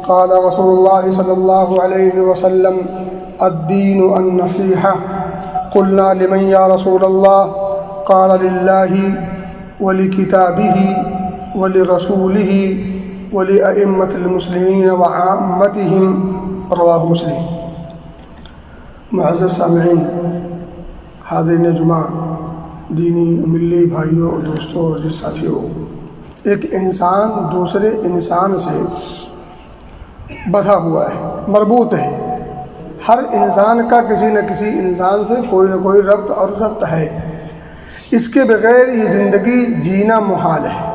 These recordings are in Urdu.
قال رسول اللہ صلی اللہ علیہ وسلم الدین النصیحہ قلنا لمن یا رسول اللہ قال للہ ولکتابہ ولرسولہ ولأئمة المسلمین وعامتہم رواہ مسلم۔ معزز سامعین، حاضرین جمعہ، دینی ملی بھائیوں اور دوستوں اور ساتھیوں، ایک انسان دوسرے انسان سے بندھا ہوا ہے، مربوط ہے۔ ہر انسان کا کسی نہ کسی انسان سے کوئی نہ کوئی ربط اور ضبط ہے۔ اس کے بغیر یہ زندگی جینا محال ہے۔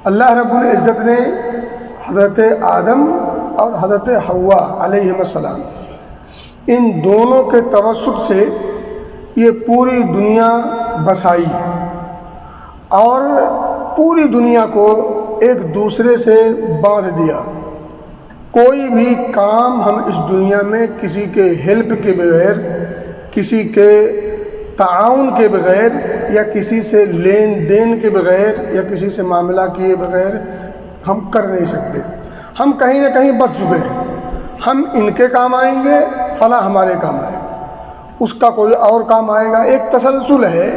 اللہ رب العزت نے حضرت آدم اور حضرت حوا علیہم السلام، ان دونوں کے توسط سے یہ پوری دنیا بسائی اور پوری دنیا کو ایک دوسرے سے باندھ دیا۔ کوئی بھی کام ہم اس دنیا میں کسی کے ہیلپ کے بغیر، کسی کے تعاون کے بغیر، یا کسی سے لین دین کے بغیر، یا کسی سے معاملہ کیے بغیر ہم کر نہیں سکتے۔ ہم کہیں نہ کہیں بچ چکے ہیں۔ ہم ان کے کام آئیں گے، فلاں ہمارے کام آئے گا، اس کا کوئی اور کام آئے گا۔ ایک تسلسل ہے۔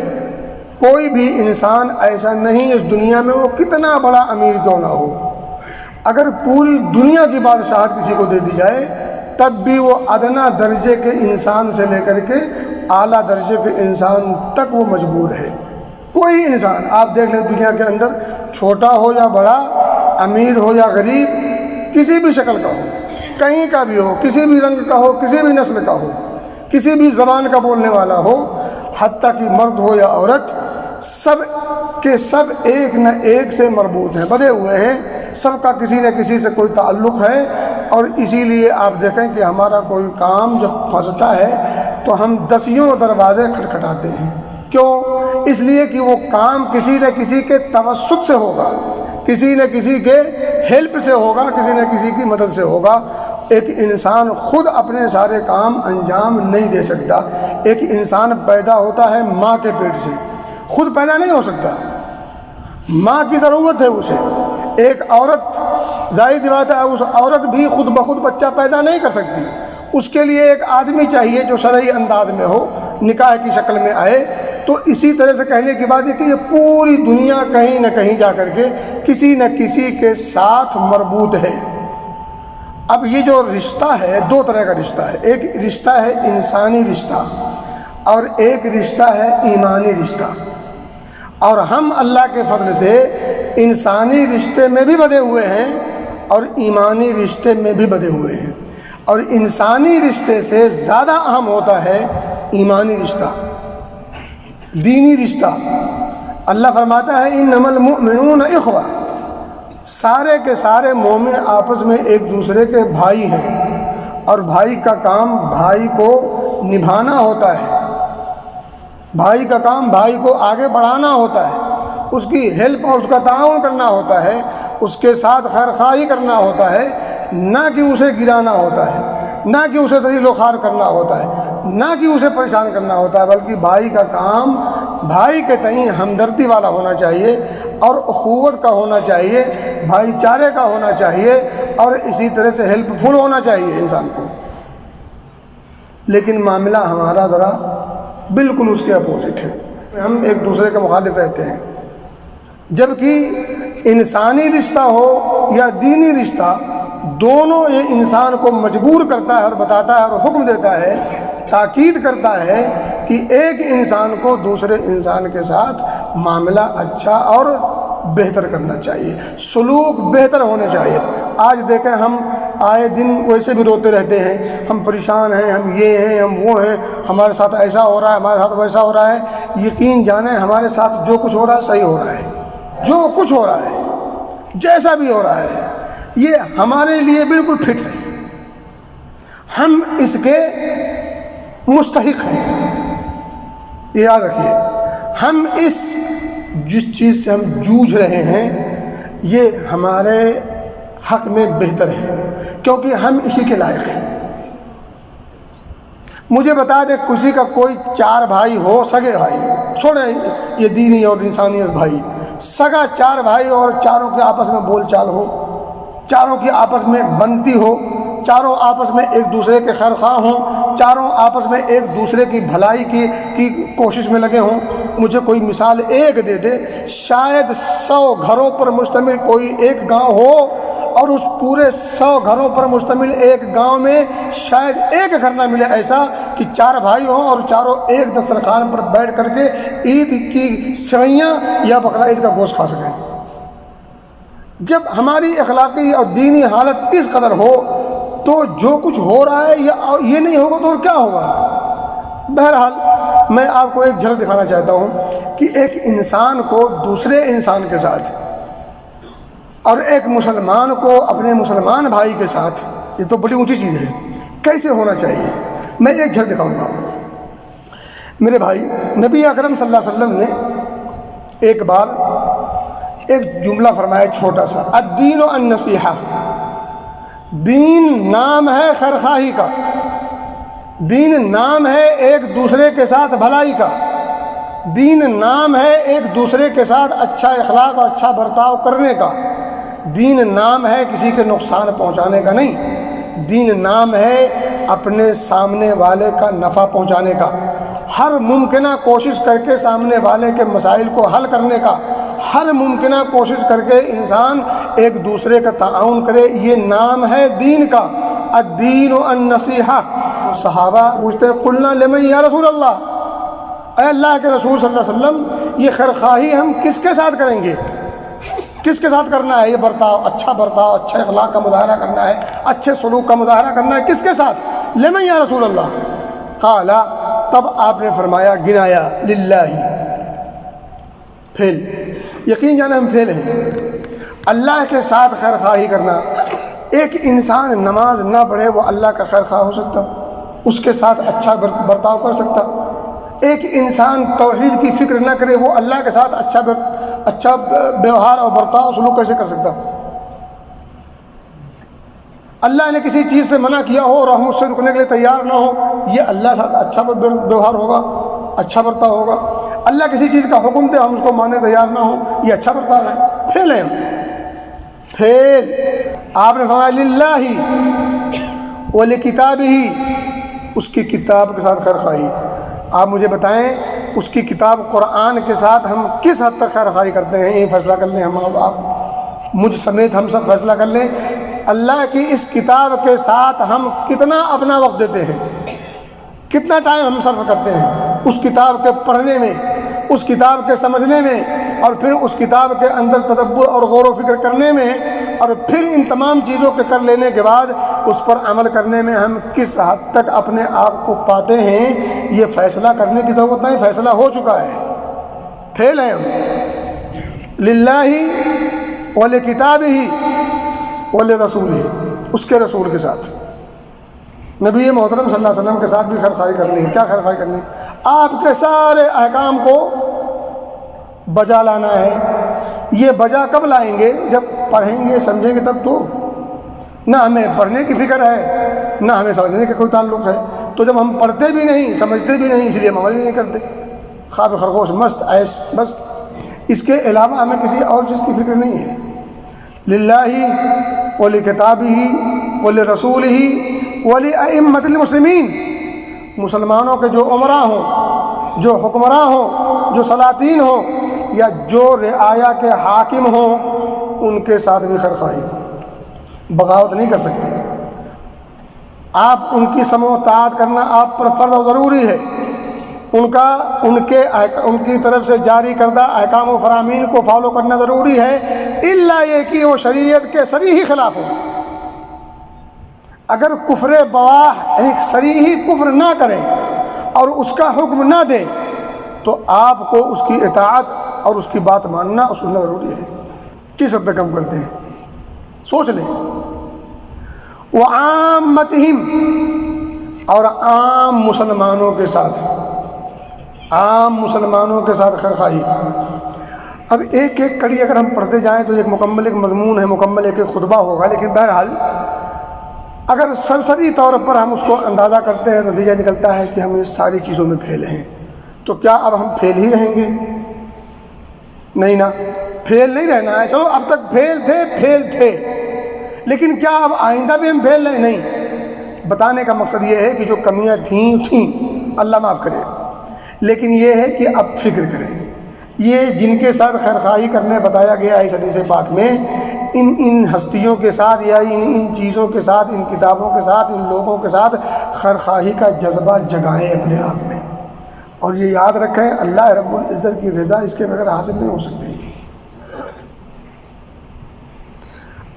کوئی بھی انسان ایسا نہیں اس دنیا میں، وہ کتنا بڑا امیر کیوں نہ ہو، اگر پوری دنیا کی بادشاہت کسی کو دے دی جائے تب بھی وہ ادنا درجے کے انسان سے لے کر کے اعلیٰ درجے کے انسان تک وہ مجبور ہے۔ کوئی انسان آپ دیکھ لیں دنیا کے اندر، چھوٹا ہو یا بڑا، امیر ہو یا غریب، کسی بھی شکل کا ہو، کہیں کا بھی ہو، کسی بھی رنگ کا ہو، کسی بھی نسل کا ہو، کسی بھی زبان کا بولنے والا ہو، حتیٰ کہ مرد ہو یا عورت، سب کے سب ایک نہ ایک سے مربوط ہیں، بدھے ہوئے ہیں۔ سب کا کسی نہ کسی سے کوئی تعلق ہے، اور اسی لیے آپ دیکھیں کہ ہمارا کوئی کام جب پھنستا ہے تو ہم دسیوں دروازے کھٹکھٹاتے ہیں۔ کیوں؟ اس لیے کہ وہ کام کسی نہ کسی کے توسط سے ہوگا، کسی نہ کسی کے ہیلپ سے ہوگا، کسی نہ کسی کی مدد سے ہوگا۔ ایک انسان خود اپنے سارے کام انجام نہیں دے سکتا۔ ایک انسان پیدا ہوتا ہے ماں کے پیٹ سے، خود پیدا نہیں ہو سکتا، ماں کی ضرورت ہے اسے۔ ایک عورت، ظاہر سی بات ہے، اس عورت بھی خود بخود بچہ پیدا نہیں کر سکتی، اس کے لیے ایک آدمی چاہیے جو شرعی انداز میں ہو، نکاح کی شکل میں آئے۔ تو اسی طرح سے کہنے کی بات ہے کہ یہ پوری دنیا کہیں نہ کہیں جا کر کے کسی نہ کسی کے ساتھ مربوط ہے۔ اب یہ جو رشتہ ہے، دو طرح کا رشتہ ہے۔ ایک رشتہ ہے انسانی رشتہ، اور ایک رشتہ ہے ایمانی رشتہ۔ اور ہم اللہ کے فضل سے انسانی رشتے میں بھی بدھے ہوئے ہیں اور ایمانی رشتے میں بھی بدھے ہوئے ہیں، اور انسانی رشتے سے زیادہ اہم ہوتا ہے ایمانی رشتہ، دینی رشتہ۔ اللہ فرماتا ہے انما المؤمنون اخوہ، سارے کے سارے مومن آپس میں ایک دوسرے کے بھائی ہیں، اور بھائی کا کام بھائی کو نبھانا ہوتا ہے، بھائی کا کام بھائی کو آگے بڑھانا ہوتا ہے، اس کی ہیلپ اور اس کا تعاون کرنا ہوتا ہے، اس کے ساتھ خیر خواہی کرنا ہوتا ہے، نہ کہ اسے گرانا ہوتا ہے، نہ کہ اسے ذلیل و خوار کرنا ہوتا ہے، نہ کہ اسے پریشان کرنا ہوتا ہے، بلکہ بھائی کا کام بھائی کے تئیں ہمدردی والا ہونا چاہیے، اور اخوت کا ہونا چاہیے، بھائی چارے کا ہونا چاہیے، اور اسی طرح سے ہیلپ فل ہونا چاہیے انسان کو۔ لیکن معاملہ ہمارا ذرا بالکل اس کے اپوزٹ ہے، ہم ایک دوسرے کے مخالف رہتے ہیں۔ جبکہ انسانی رشتہ ہو یا دینی رشتہ، دونوں یہ انسان کو مجبور کرتا ہے اور بتاتا ہے اور حکم دیتا ہے، تاکید کرتا ہے کہ ایک انسان کو دوسرے انسان کے ساتھ معاملہ اچھا اور بہتر کرنا چاہیے، سلوک بہتر ہونے چاہیے۔ آج دیکھیں ہم آئے دن ویسے بھی روتے رہتے ہیں، ہم پریشان ہیں، ہم یہ ہیں، ہم وہ ہیں، ہمارے ساتھ ایسا ہو رہا ہے، ہمارے ساتھ ویسا ہو رہا ہے۔ یقین جانیں ہمارے ساتھ جو کچھ ہو رہا ہے صحیح ہو رہا ہے، جو کچھ ہو رہا ہے، جیسا بھی ہو رہا ہے، یہ ہمارے لیے بالکل فٹ ہے، ہم اس کے مستحق ہیں۔ یہ یاد رکھیے، ہم جس چیز سے ہم جوجھ رہے ہیں یہ ہمارے حق میں بہتر ہے، کیونکہ ہم اسی کے لائق ہیں۔ مجھے بتا دے کسی کا کوئی 4 بھائی ہو، سگے بھائی، چھوڑیں یہ دینی اور انسانیت بھائی، سگا 4 بھائی اور چاروں کے آپس میں بول چال ہو، چاروں کی آپس میں بنتی ہو، چاروں آپس میں ایک دوسرے کے خیر خواہ ہوں، چاروں آپس میں ایک دوسرے کی بھلائی کی کوشش میں لگے ہوں۔ مجھے کوئی مثال ایک دے دے، شاید 100 گھروں پر مشتمل کوئی ایک گاؤں ہو، اور اس پورے 100 گھروں پر مشتمل ایک گاؤں میں شاید ایک گھر نہ ملے ایسا کہ 4 بھائی ہوں اور چاروں ایک دسترخوان پر بیٹھ کر کے عید کی سوئیاں یا بقرہ عید کا گوشت کھا سکیں۔ جب ہماری اخلاقی اور دینی حالت اس قدر ہو تو جو کچھ ہو رہا ہے یہ نہیں ہوگا تو اور کیا ہوگا؟ بہرحال میں آپ کو ایک جھلک دکھانا چاہتا ہوں کہ ایک انسان کو دوسرے انسان کے ساتھ اور ایک مسلمان کو اپنے مسلمان بھائی کے ساتھ، یہ تو بڑی اونچی چیز ہے، کیسے ہونا چاہیے میں ایک جھلک دکھاؤں گا آپ کو۔ میرے بھائی، نبی اکرم صلی اللہ علیہ وسلم نے ایک بار ایک جملہ فرمایا چھوٹا سا، الدین النصیحہ، دین نام ہے خیرخواہی کا، دین نام ہے ایک دوسرے کے ساتھ بھلائی کا، دین نام ہے ایک دوسرے کے ساتھ اچھا اخلاق اور اچھا برتاؤ کرنے کا، دین نام ہے کسی کے نقصان پہنچانے کا نہیں، دین نام ہے اپنے سامنے والے کا نفع پہنچانے کا، ہر ممکنہ کوشش کر کے سامنے والے کے مسائل کو حل کرنے کا، ہر ممکنہ کوشش کر کے انسان ایک دوسرے کا تعاون کرے، یہ نام ہے دین کا، الدین النصیحہ۔ صحابہ پوچھتے قلنا لمن یا رسول اللہ، اے اللہ کے رسول صلی اللہ علیہ وسلم، یہ خیرخواہی ہم کس کے ساتھ کریں گے؟ کس کے ساتھ کرنا ہے یہ برتاؤ، اچھا اخلاق کا مظاہرہ کرنا ہے، اچھے سلوک کا مظاہرہ کرنا ہے، کس کے ساتھ؟ لمن یا رسول اللہ، قال، تب آپ نے فرمایا، گنایا، للہ، فیل، یقین جانا ہم فیل ہیں۔ اللہ کے ساتھ خیر خواہی کرنا، ایک انسان نماز نہ پڑھے وہ اللہ کا خیر خواہ ہو سکتا، اس کے ساتھ اچھا برتاؤ کر سکتا؟ ایک انسان توحید کی فکر نہ کرے وہ اللہ کے ساتھ اچھا ویوہار اور برتاؤ سلوک کیسے کر سکتا؟ اللہ نے کسی چیز سے منع کیا ہو اور ہم اس سے رکنے کے لیے تیار نہ ہو، یہ اللہ کے ساتھ اچھا ویوہار ہوگا، اچھا برتاؤ ہوگا؟ اللہ کسی چیز کا حکم دے ہم اس کو ماننے تیار نہ ہو، یہ اچھا برتاؤ ہے؟ فیل ہے ہم، فیل۔ آپ نے فرمایا للہ ولکتابہ، اس کی کتاب کے ساتھ خیر خواہی۔ آپ مجھے بتائیں اس کی کتاب قرآن کے ساتھ ہم کس حد تک خیر خواہی کرتے ہیں؟ یہ فیصلہ کر لیں ہم، آپ مجھ سمیت ہم سب فیصلہ کر لیں، اللہ کی اس کتاب کے ساتھ ہم کتنا اپنا وقت دیتے ہیں، کتنا ٹائم ہم صرف کرتے ہیں اس کتاب کے پڑھنے میں، اس کتاب کے سمجھنے میں، اور پھر اس کتاب کے اندر تدبر اور غور و فکر کرنے میں، اور پھر ان تمام چیزوں کے کر لینے کے بعد اس پر عمل کرنے میں ہم کس حد تک اپنے آپ کو پاتے ہیں، یہ فیصلہ کرنے کی ضرورت نہیں، فیصلہ ہو چکا ہے، فیل ہیں ہم۔ للہ ولکتابہ ولرسولہ، اس کے رسول کے ساتھ، نبی محترم صلی اللہ علیہ وسلم کے ساتھ بھی خیر خواہی کرنی ہے۔ کیا خیر خواہی کرنی ہے؟ آپ کے سارے احکام کو بجا لانا ہے۔ یہ بجا کب لائیں گے؟ جب پڑھیں گے سمجھیں گے تب تو، نہ ہمیں پڑھنے کی فکر ہے نہ ہمیں سمجھنے کا کوئی تعلق ہے، تو جب ہم پڑھتے بھی نہیں سمجھتے بھی نہیں، اس لیے ہم عمل بھی نہیں کرتے، خواب خرگوش مست عیش بس، اس کے علاوہ ہمیں کسی اور چیز کی فکر نہیں ہے۔ للہ ولکتابہ ولرسولہ ولأئمۃ المسلمین، مسلمانوں کے جو امراء ہوں، جو حکمراں ہوں، جو سلاطین ہوں، یا جو رعایا کے حاکم ہوں، ان کے ساتھ بھی خیر خواہی، بغاوت نہیں کر سکتے آپ، ان کی سمع و طاعت کرنا آپ پر فرض و ضروری ہے، ان کی طرف سے جاری کردہ احکام و فرامین کو فالو کرنا ضروری ہے، الا یہ کہ وہ شریعت کے صریحی خلاف ہو۔ اگر کفر بواح یعنی صریحی کفر نہ کریں اور اس کا حکم نہ دیں تو آپ کو اس کی اطاعت اور اس کی بات ماننا سننا ضروری ہے۔ کس حد تک ہم کرتے ہیں سوچ لیں۔ وعامتہم، اور عام مسلمانوں کے ساتھ، عام مسلمانوں کے ساتھ خیر خواہی۔ اب ایک ایک کڑی اگر ہم پڑھتے جائیں تو ایک مکمل ایک مضمون ہے، مکمل ایک خطبہ ہوگا، لیکن بہرحال اگر سرسری طور پر ہم اس کو اندازہ کرتے ہیں، نتیجہ نکلتا ہے کہ ہم اس ساری چیزوں میں پھیل ہیں۔ تو کیا اب ہم پھیل ہی رہیں گے؟ نہیں نا، پھیل نہیں رہنا ہے۔ چلو اب تک پھیل تھے، لیکن کیا اب آئندہ بھی ہم پھیل رہے؟ نہیں، بتانے کا مقصد یہ ہے کہ جو کمیاں تھیں اللہ معاف کرے، لیکن یہ ہے کہ اب فکر کریں، یہ جن کے ساتھ خیرخواہی کرنے بتایا گیا ہے اس حدیث پاک میں، ان ہستیوں کے ساتھ یا ان چیزوں کے ساتھ، ان کتابوں کے ساتھ، ان لوگوں کے ساتھ خیرخواہی کا جذبہ جگائیں اپنے آپ میں، اور یہ یاد رکھیں اللہ رب العزت کی رضا اس کے بغیر حاصل نہیں ہو سکتی۔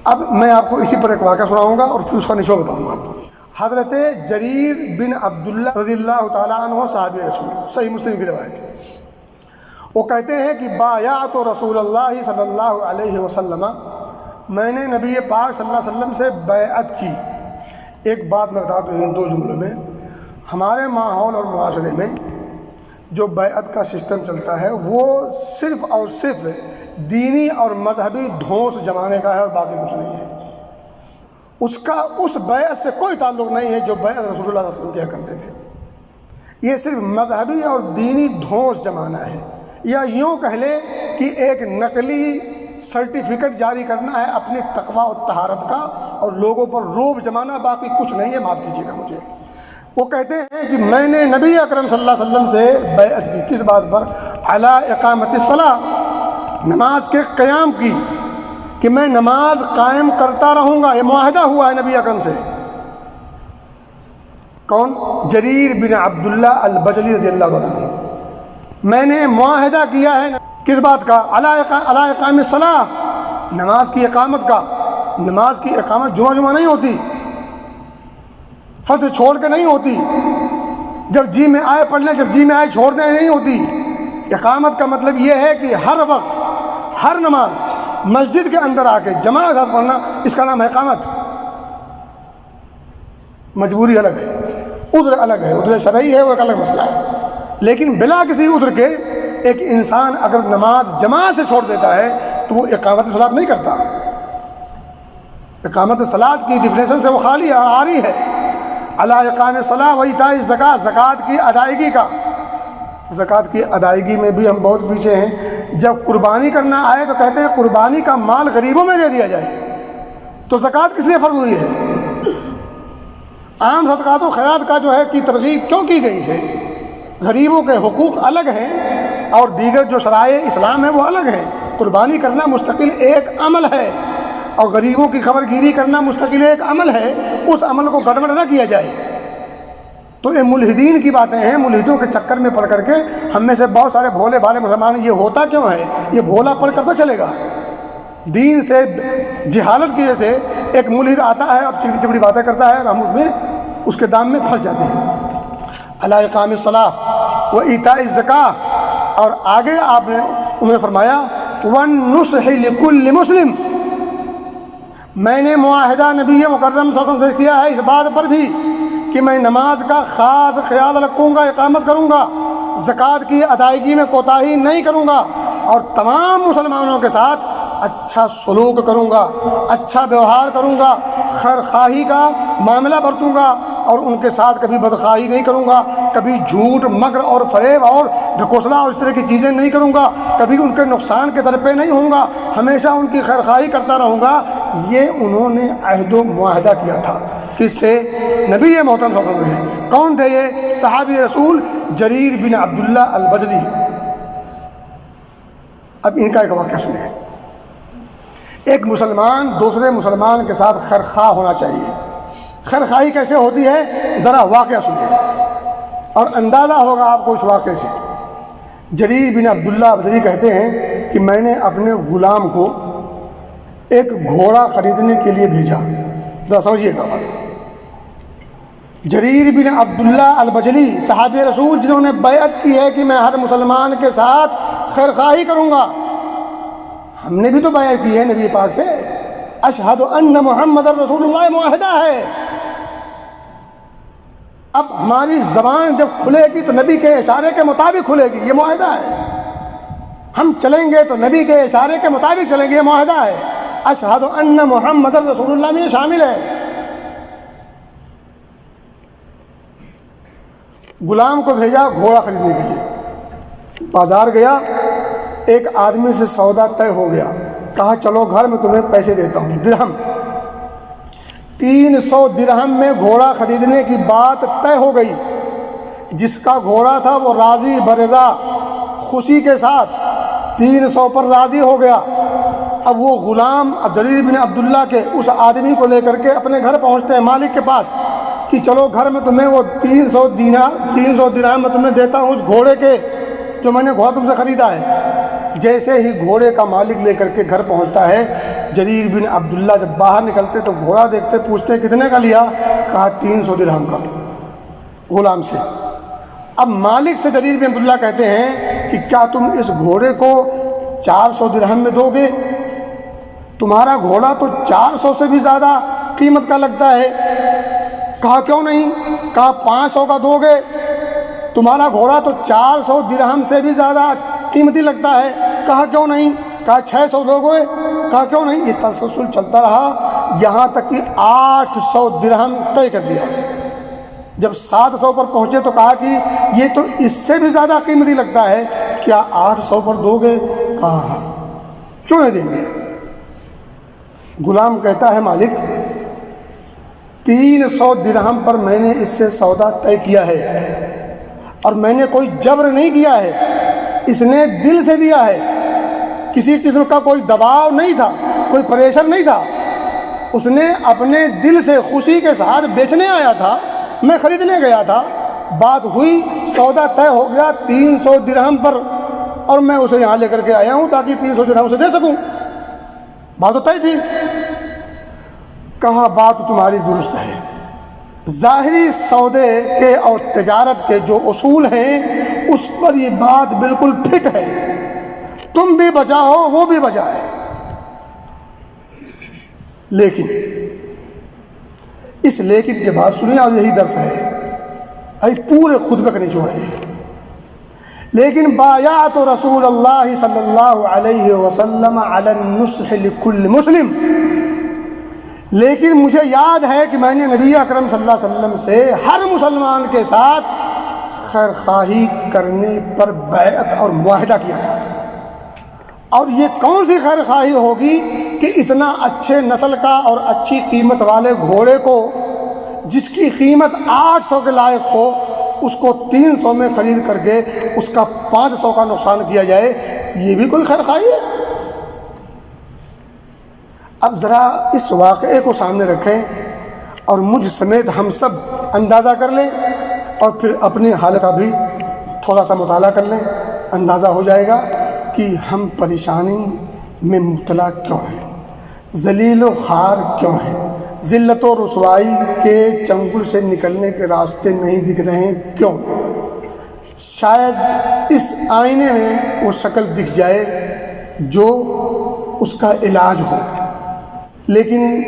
اب میں آپ کو اسی پر ایک واقعہ سناؤں گا اور پھر اس کا نچوڑ بتاؤں گا آپ کو۔ حضرت جریر بن عبداللہ رضی اللہ تعالیٰ عنہ صحابی رسول، صحیح مسلم کی روایت ہے، وہ کہتے ہیں کہ بایعت رسول اللہ صلی اللہ علیہ وسلم، میں نے نبی پاک صلی اللہ علیہ وسلم سے بیعت کی۔ ایک بات میں بتا دوں دو جملوں میں، ہمارے ماحول اور معاشرے میں جو بیعت کا سسٹم چلتا ہے وہ صرف اور صرف دینی اور مذہبی دھونس جمانے کا ہے اور باقی کچھ نہیں ہے۔ اس بیعت سے کوئی تعلق نہیں ہے جو بیعت رسول اللہ صلی اللہ علیہ وسلم کیا کرتے تھے۔ یہ صرف مذہبی اور دینی دھونس جمانا ہے، یا یوں کہہ لیں کہ ایک نقلی سرٹیفکیٹ جاری کرنا ہے اپنی تقویٰ و طہارت کا اور لوگوں پر روب جمانا، باقی کچھ نہیں ہے، معاف کیجیے گا مجھے۔ وہ کہتے ہیں کہ میں نے نبی اکرم صلی اللہ علیہ وسلم سے بیعت کی، کس بات پر؟ علی اقامت الصلاۃ، نماز کے قیام کی، کہ میں نماز قائم کرتا رہوں گا۔ یہ معاہدہ ہوا ہے نبی اکرم سے۔ کون؟ جریر بن عبداللہ البجلی رضی اللہ عنہ۔ میں نے معاہدہ کیا ہے کس بات کا؟ علی اقام الصلاۃ، نماز کی اقامت کا۔ نماز کی اقامت جمعہ نہیں ہوتی، فجر چھوڑ کے نہیں ہوتی، جب جی میں آئے پڑھ لیں، جب جی میں آئے چھوڑنے نہیں ہوتی۔ اقامت کا مطلب یہ ہے کہ ہر وقت ہر نماز مسجد کے اندر آ کے جماعت کے ساتھ پڑھنا، اس کا نام ہے اقامت۔ مجبوری الگ ہے، عذر الگ ہے، عذر شرعی ہے، وہ ایک الگ مسئلہ ہے، لیکن بلا کسی عذر کے ایک انسان اگر نماز جماعت سے چھوڑ دیتا ہے تو وہ اقامت صلاۃ نہیں کرتا۔ اقامت صلاۃ کی ڈیفینیشن سے وہ خالی عاری ہے۔ علی اقام الصلاۃ و ایتاء الزکوٰۃ، زکوٰۃ کی ادائیگی کا۔ زکوٰۃ کی ادائیگی میں بھی ہم بہت پیچھے ہیں۔ جب قربانی کرنا آئے تو کہتے ہیں قربانی کا مال غریبوں میں دے دیا جائے، تو زکوٰۃ کس لیے فرض ہوئی ہے؟ عام صدقات و خیرات کا جو ہے کی ترغیب کیوں کی گئی ہے؟ غریبوں کے حقوق الگ ہیں اور دیگر جو شرائع اسلام ہیں وہ الگ ہیں۔ قربانی کرنا مستقل ایک عمل ہے اور غریبوں کی خبر گیری کرنا مستقل ایک عمل ہے، اس عمل کو گڑبڑ نہ کیا جائے۔ تو یہ ملحدین کی باتیں ہیں، ملحدوں کے چکر میں پڑ کر کے ہم میں سے بہت سارے بھولے بھالے مسلمان، یہ ہوتا کیوں ہے؟ یہ بھولا پڑ کر تو چلے گا، دین سے جہالت کی وجہ سے ایک ملحد آتا ہے، اب چپڑی چپڑی باتیں کرتا ہے اور ہم اس میں اس کے دام میں پھنس جاتے ہیں۔ علی اقام الصلاۃ و ایتاء الزکوٰۃ، اور آگے آپ نے انہوں نے فرمایا وَالنُّصْحِ لِكُلِّ مُسْلِمٍ، میں نے معاہدہ نبی مکرم صلی اللہ علیہ وسلم سے کیا ہے اس بات پر بھی کہ میں نماز کا خاص خیال رکھوں گا، اقامت کروں گا، زکوٰۃ کی ادائیگی میں کوتاہی نہیں کروں گا، اور تمام مسلمانوں کے ساتھ اچھا سلوک کروں گا، اچھا ویوہار کروں گا، خیر خواہی کا معاملہ برتوں گا، اور ان کے ساتھ کبھی بدخواہی نہیں کروں گا، کبھی جھوٹ مکر اور فریب اور ڈھکوسلا اور اس طرح کی چیزیں نہیں کروں گا، کبھی ان کے نقصان کے طرف پہ نہیں ہوں گا، ہمیشہ ان کی خیر خواہی کرتا رہوں گا۔ یہ انہوں نے عہد و معاہدہ کیا تھا، کس سے؟ نبی محترم صلی اللہ علیہ وسلم۔ کون تھے یہ؟ صحابی رسول جریر بن عبداللہ البجلی۔ اب ان کا ایک واقعہ سنیں۔ ایک مسلمان دوسرے مسلمان کے ساتھ خیر خواہ ہونا چاہیے۔ خیر خواہی کیسے ہوتی ہے؟ ذرا واقعہ سنیے اور اندازہ ہوگا آپ کو اس واقعے سے۔ جریر بن عبداللہ بجلی کہتے ہیں کہ میں نے اپنے غلام کو ایک گھوڑا خریدنے کے لیے بھیجا۔ ذرا سمجھیے گا بات۔ جریر بن عبداللہ البجلی صحابی رسول جنہوں نے بیعت کی ہے کہ میں ہر مسلمان کے ساتھ خیر خواہی کروں گا۔ ہم نے بھی تو بیعت کی ہے نبی پاک سے، اشہد ان محمد رسول اللہ، معاہدہ ہے۔ اب ہماری زبان جب کھلے گی تو نبی کے اشارے کے مطابق کھلے گی، یہ معاہدہ ہے۔ ہم چلیں گے تو نبی کے اشارے کے مطابق چلیں گے، یہ معاہدہ ہے۔ اشہد ان محمد رسول اللہ میں یہ شامل ہے۔ غلام کو بھیجا گھوڑا خریدنے کے لیے، بازار گیا، ایک آدمی سے سودا طے ہو گیا، کہا چلو گھر میں تمہیں پیسے دیتا ہوں، درہم 300 درہم میں گھوڑا خریدنے کی بات طے ہو گئی۔ جس کا گھوڑا تھا وہ راضی برضا خوشی کے ساتھ 300 پر راضی ہو گیا۔ اب وہ غلام جریر بن عبداللہ کے اس آدمی کو لے کر کے اپنے گھر پہنچتے ہیں مالک کے پاس کہ چلو گھر میں تمہیں وہ 300 درہم میں تمہیں دیتا ہوں اس گھوڑے کے جو میں نے گھوڑا تم سے خریدا ہے۔ جیسے ہی گھوڑے کا مالک لے کر کے گھر پہنچتا ہے، جریر بن عبداللہ جب باہر نکلتے تو گھوڑا دیکھتے، پوچھتے کتنے کا لیا؟ کہا 300 درہم کا، غلام سے۔ اب مالک سے جریر بن عبداللہ کہتے ہیں کہ کیا تم اس گھوڑے کو 400 درہم میں دو گے؟ تمہارا گھوڑا تو 400 سے بھی زیادہ قیمت کا لگتا ہے۔ کہا کیوں نہیں؟ کہا 500 کا دو گے؟ تمہارا گھوڑا تو 400 درہم سے بھی زیادہ قیمتی لگتا ہے۔ کہا کیوں نہیں؟ کہا 600 دو گے؟ کہا کیوں نہیں؟ یہ تسلسل چلتا رہا یہاں تک کہ 800 درہم طے کر دیا۔ جب 700 پر پہنچے تو کہا کہ یہ تو اس سے بھی زیادہ قیمتی لگتا ہے، کیا 800 پر دو گے؟ کہا ہاں۔ کیوں نہیں دیں گے؟ غلام کہتا ہے مالک 300 درہم پر میں نے اس سے سودا طے کیا ہے اور میں نے کوئی جبر نہیں کیا ہے، اس نے دل سے دیا ہے، کسی قسم کا کوئی دباؤ نہیں تھا، کوئی پریشر نہیں تھا، اس نے اپنے دل سے خوشی کے ساتھ بیچنے آیا تھا، میں خریدنے گیا تھا، بات ہوئی، سودا طے ہو گیا 300 درہم پر، اور میں اسے یہاں لے کر کے آیا ہوں تاکہ 300 درہم سے دے سکوں، بات تو طے تھی۔ کہا بات تمہاری درست ہے، ظاہری سودے کے اور تجارت کے جو اصول ہیں اس پر یہ بات بالکل فٹ ہے، تم بھی بچا ہو وہ بھی بچا ہے، لیکن اس لیکن کے بعد سنیے، اور یہی درس ہے، پورے خطبے کا نچوڑ ہے، لیکن بایعت رسول اللہ صلی اللہ علیہ وسلم علی النصح لکل مسلم، لیکن مجھے یاد ہے کہ میں نے نبی اکرم صلی اللہ علیہ وسلم سے ہر مسلمان کے ساتھ خیر خواہی کرنے پر بیعت اور معاہدہ کیا تھا۔ اور یہ کون سی خیر خواہی ہوگی کہ اتنا اچھے نسل کا اور اچھی قیمت والے گھوڑے کو جس کی قیمت 800 کے لائق ہو اس کو 300 میں خرید کر کے اس کا 500 کا نقصان کیا جائے، یہ بھی کوئی خیر خواہی ہے؟ اب ذرا اس واقعے کو سامنے رکھیں اور مجھ سمیت ہم سب اندازہ کر لیں اور پھر اپنی حال کا بھی تھوڑا سا مطالعہ کر لیں، اندازہ ہو جائے گا کہ ہم پریشانی میں مبتلا کیوں ہیں، ذلیل و خوار کیوں ہیں، ذلت و رسوائی کے چنگل سے نکلنے کے راستے نہیں دکھ رہے ہیں کیوں؟ شاید اس آئینے میں وہ شکل دکھ جائے جو اس کا علاج ہو، لیکن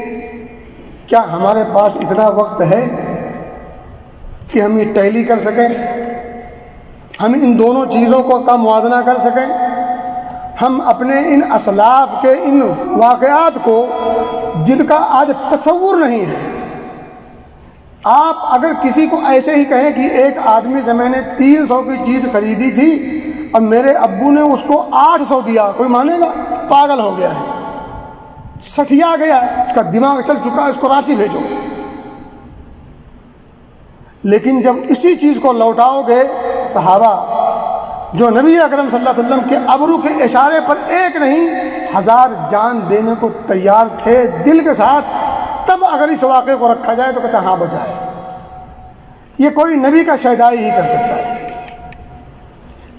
کیا ہمارے پاس اتنا وقت ہے کہ ہم یہ ٹیلی کر سکیں، ہم ان دونوں چیزوں کا موازنہ کر سکیں، ہم اپنے ان اسلاف کے ان واقعات کو جن کا آج تصور نہیں ہے، آپ اگر کسی کو ایسے ہی کہیں کہ ایک آدمی سے میں نے 300 کی چیز خریدی تھی اور میرے ابو نے اس کو 800 دیا، کوئی مانے گا؟ پاگل ہو گیا ہے، سٹھیا گیا، اس کا دماغ چل چکا ہے، اس کو رانچی بھیجو۔ لیکن جب اسی چیز کو لوٹاؤ گے، صحابہ جو نبی اکرم صلی اللہ علیہ وسلم کے ابرو کے اشارے پر ایک نہیں 1000 جان دینے کو تیار تھے دل کے ساتھ، تب اگر اس واقعے کو رکھا جائے تو کہتا ہاں بچائے، یہ کوئی نبی کا شہدائی ہی کر سکتا ہے،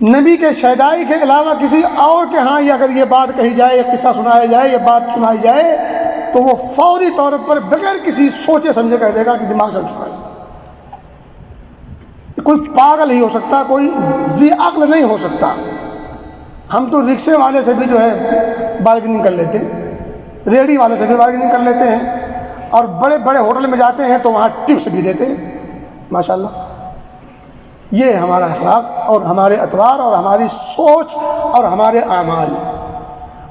نبی کے شہدائی کے علاوہ کسی اور کے ہاں یہ اگر یہ بات کہی جائے، یہ قصہ سنایا جائے، یہ بات سنائی جائے تو وہ فوری طور پر بغیر کسی سوچے سمجھے کہہ دے گا کہ دماغ چل چکا ہے، کوئی پاگل ہی ہو سکتا، کوئی ذی عقل نہیں ہو سکتا۔ ہم تو رکشے والے سے بھی جو ہے بارگننگ کر لیتے ہیں، ریڑھی والے سے بھی بارگننگ کر لیتے ہیں، اور بڑے بڑے ہوٹل میں جاتے ہیں تو وہاں ٹپس بھی دیتے ہیں، ماشاءاللہ۔ یہ ہمارا اخلاق اور ہمارے اطوار اور ہماری سوچ اور ہمارے اعمال۔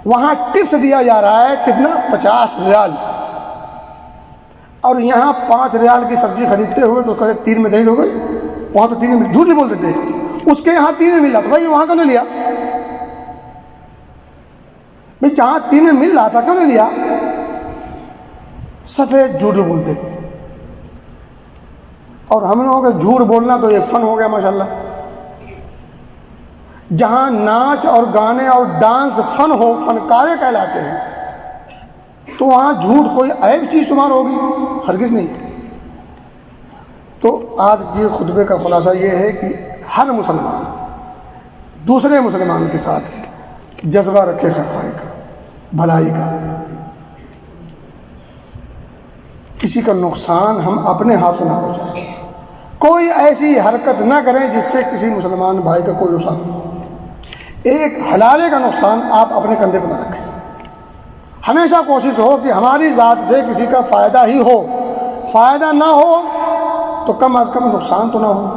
وہاں ٹپس دیا جا رہا ہے کتنا؟ 50 ریال، اور یہاں 5 ریال کی سبزی خریدتے ہوئے تو کہتے 3 میں دہی ہو گئی، وہاں تو 3 میں، جھوٹ نہیں بولتے تھے، اس کے یہاں 3 میں ملا تو بھائی وہاں کیوں نہیں لیا؟ بھائی جہاں 3 میں مل رہا تھا کیوں نہیں لیا؟ سفید جھوٹ بولتے، اور ہم لوگوں کا جھوٹ بولنا تو یہ فن ہو گیا ماشاءاللہ۔ جہاں ناچ اور گانے اور ڈانس فن ہو، فنکارے کہلاتے ہیں، تو وہاں جھوٹ کوئی عیب چیز شمار ہوگی؟ ہرگز نہیں۔ تو آج کے خطبے کا خلاصہ یہ ہے کہ ہر مسلمان دوسرے مسلمان کے ساتھ جذبہ رکھے خیرائی کا، بھلائی کا۔ کسی کا نقصان ہم اپنے ہاتھوں نہ پہنچائیں، کوئی ایسی حرکت نہ کریں جس سے کسی مسلمان بھائی کا کوئی نقصان ہو۔ ایک حلالے کا نقصان آپ اپنے کندھے پر نہ رکھیں۔ ہمیشہ کوشش ہو کہ ہماری ذات سے کسی کا فائدہ ہی ہو، فائدہ نہ ہو تو کم از کم نقصان تو نہ ہو،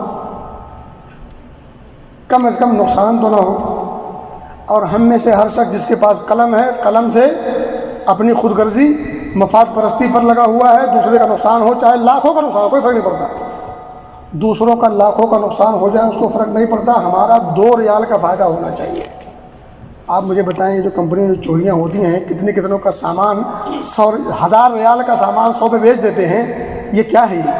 کم از کم نقصان تو نہ ہو۔ اور ہم میں سے ہر شخص جس کے پاس قلم ہے، قلم سے اپنی خود غرضی مفاد پرستی پر لگا ہوا ہے، دوسرے کا نقصان ہو، چاہے لاکھوں کا نقصان ہو، کوئی فرق نہیں پڑتا۔ دوسروں کا لاکھوں کا نقصان ہو جائے اس کو فرق نہیں پڑتا، ہمارا 2 ریال کا فائدہ ہونا چاہیے۔ آپ مجھے بتائیں، یہ جو کمپنی میں چوریاں ہوتی ہیں، کتنوں کا سامان 1000 ریال کا سامان 100 پہ بیچ دیتے ہیں، یہ کیا ہے؟ یہ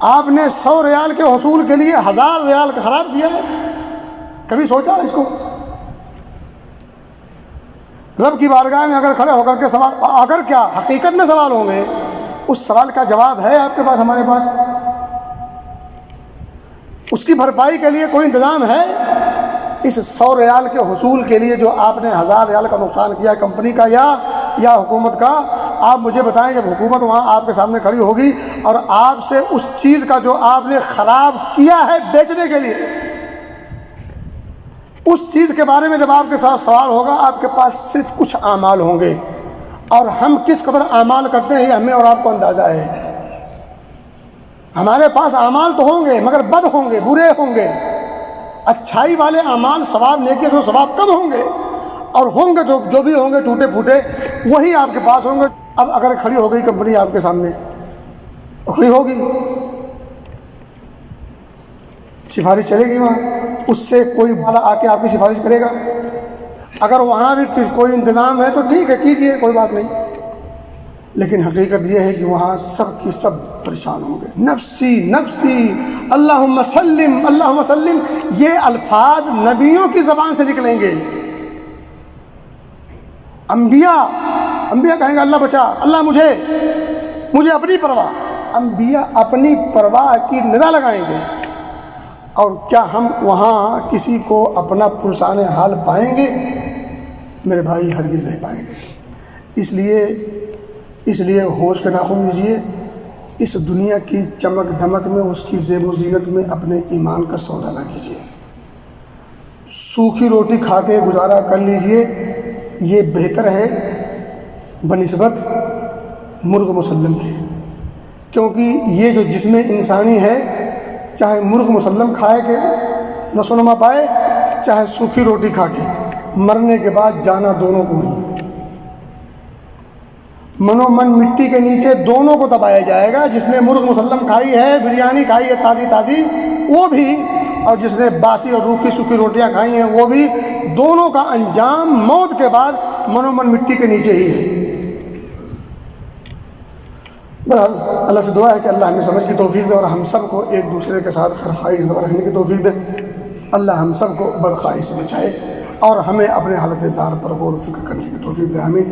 آپ نے 100 ریال کے حصول کے لیے 1000 ریال کا خراب کیا ہے؟ کبھی سوچا اس کو؟ رب کی بارگاہ میں اگر کھڑے ہو کر کے سوال، اگر کیا حقیقت میں سوال ہوں گے، اس سوال کا جواب ہے آپ کے پاس، ہمارے پاس؟ اس کی بھرپائی کے لیے کوئی انتظام ہے؟ اس 100 ریال کے حصول کے لیے جو آپ نے 1000 ریال کا نقصان کیا کمپنی کا یا حکومت کا، آپ مجھے بتائیں، جب حکومت وہاں آپ کے سامنے کھڑی ہوگی اور آپ سے اس چیز کا جو آپ نے خراب کیا ہے بیچنے کے لیے، اس چیز کے بارے میں جب آپ کے ساتھ سوال ہوگا، آپ کے پاس صرف کچھ اعمال ہوں گے، اور ہم کس قدر اعمال کرتے ہیں یہ ہمیں اور آپ کو اندازہ ہے۔ ہمارے پاس اعمال تو ہوں گے مگر بد ہوں گے، برے ہوں گے۔ اچھائی والے اعمال، ثواب نیکی جو ثواب کم ہوں گے، اور ہوں گے جو بھی ہوں گے ٹوٹے پھوٹے، وہی آپ کے پاس ہوں گے۔ اب اگر کھڑی ہو گئی کمپنی آپ کے سامنے، کھڑی ہوگی، سفارش چلے گی وہاں؟ اس سے کوئی والا آ کے آپ کی سفارش کرے گا؟ اگر وہاں بھی کوئی انتظام ہے تو ٹھیک ہے، کیجئے، کوئی بات نہیں۔ لیکن حقیقت یہ ہے کہ وہاں سب کی سب پریشان ہوں گے۔ نفسی نفسی، اللہم سلم اللہم سلم، یہ الفاظ نبیوں کی زبان سے نکلیں گے۔ انبیاء کہیں گے اللہ بچا، اللہ مجھے اپنی پرواہ۔ انبیاء اپنی پرواہ کی ندا لگائیں گے، اور کیا ہم وہاں کسی کو اپنا پرسان حال پائیں گے؟ میرے بھائی ہرگز نہیں پائیں گے۔ اس لیے ہوش کے ناخن لیجیے، اس دنیا کی چمک دھمک میں، اس کی زیب و زینت میں اپنے ایمان کا سودا نہ کیجیے۔ سوکھی روٹی کھا کے گزارا کر لیجیے، یہ بہتر ہے بنسبت مرغ مسلم کے، کیونکہ یہ جو جسم انسانی ہے، چاہے مرغ مسلم کھائے کے نشو و نما پائے، چاہے سوکھی روٹی کھا کے، مرنے کے بعد جانا دونوں کو ہی ہے۔ من و من مٹی کے نیچے دونوں کو دبایا جائے گا۔ جس نے مرغ مسلم کھائی ہے، بریانی کھائی ہے تازی وہ بھی، اور جس نے باسی اور روکھی سوکھی روٹیاں کھائی ہیں وہ بھی، دونوں کا انجام موت کے بعد من و من مٹی کے نیچے ہی ہے۔ بہرحال اللہ سے دعا ہے کہ اللہ ہمیں سمجھ کی توفیق دے، اور ہم سب کو ایک دوسرے کے ساتھ خیرخواہی کی زبان رکھنے کی توفیق دے۔ اللہ ہم سب کو بدخواہی سے بچائے، اور ہمیں اپنے حالت زار پر غور و فکر کرنے کی توفیق دے۔ آمین۔